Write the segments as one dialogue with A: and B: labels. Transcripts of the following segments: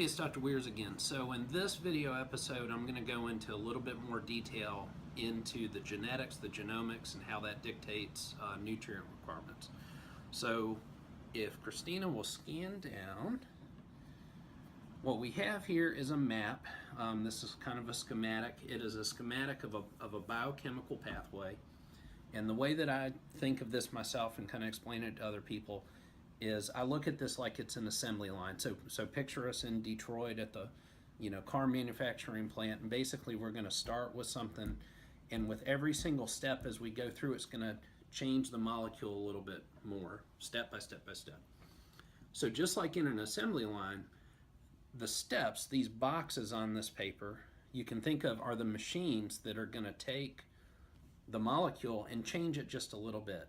A: Hey, it's Dr. Weirs again. So in this video episode, I'm going to go into a little bit more detail into the genetics, the genomics, and how that dictates nutrient requirements. So if Christina will scan down, what we have here is a map. This is kind of a schematic. It is a schematic of a biochemical pathway. And the way that I think of this myself and kind of explain it to other people is I look at this like it's an assembly line. So picture us in Detroit at the car manufacturing plant, and basically we're going to start with something, and with every single step as we go through, it's going to change the molecule a little bit more, step by step by step. So just like in an assembly line, the steps, these boxes on this paper, you can think of are the machines that are going to take the molecule and change it just a little bit.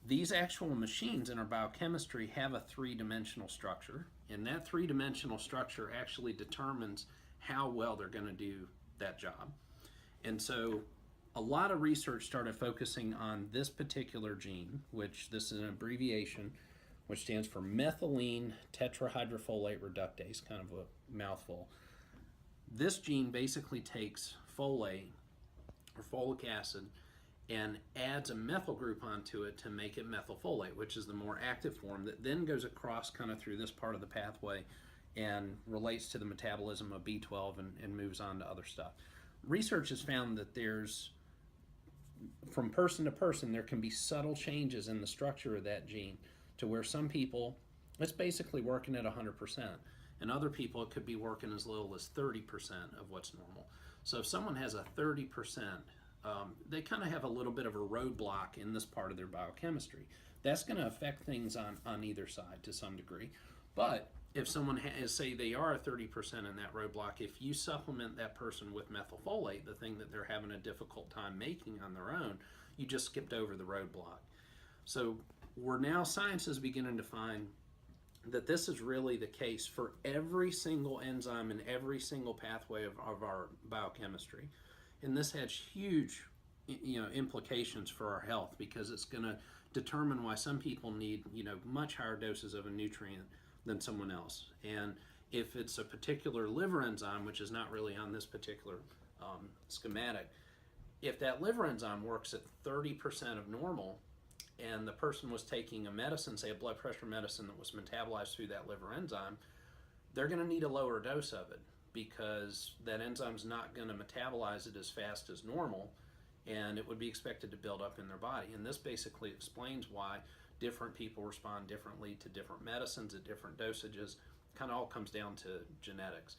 A: These actual machines in our biochemistry have a three-dimensional structure, and that three-dimensional structure actually determines how well they're going to do that job. And so a lot of research started focusing on this particular gene, which this is an abbreviation, which stands for Methylenetetrahydrofolate reductase, kind of a mouthful. This gene basically takes folate, or folic acid, and adds a methyl group onto it to make it methylfolate, which is the more active form that then goes across kind of through this part of the pathway and relates to the metabolism of B12 and moves on to other stuff. Research has found that there's, from person to person, there can be subtle changes in the structure of that gene to where some people, it's basically working at 100%, and other people it could be working as little as 30% of what's normal. So if someone has a 30%, they kind of have a little bit of a roadblock in this part of their biochemistry. That's going to affect things on either side to some degree. But if someone has, say they are a 30% in that roadblock, if you supplement that person with methylfolate, the thing that they're having a difficult time making on their own, you just skipped over the roadblock. So we're now, science is beginning to find that this is really the case for every single enzyme and every single pathway of our biochemistry. And this has huge implications for our health, because it's going to determine why some people need much higher doses of a nutrient than someone else. And if it's a particular liver enzyme, which is not really on this particular schematic, if that liver enzyme works at 30% of normal, and the person was taking a medicine, say a blood pressure medicine that was metabolized through that liver enzyme, they're going to need a lower dose of it, because that enzyme's not going to metabolize it as fast as normal, and it would be expected to build up in their body. And this basically explains why different people respond differently to different medicines at different dosages. Kind of all comes down to genetics.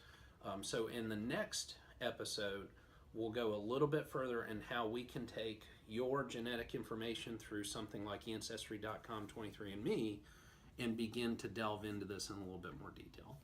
A: So in the next episode, we'll go a little bit further in how we can take your genetic information through something like Ancestry.com, 23andMe, and begin to delve into this in a little bit more detail.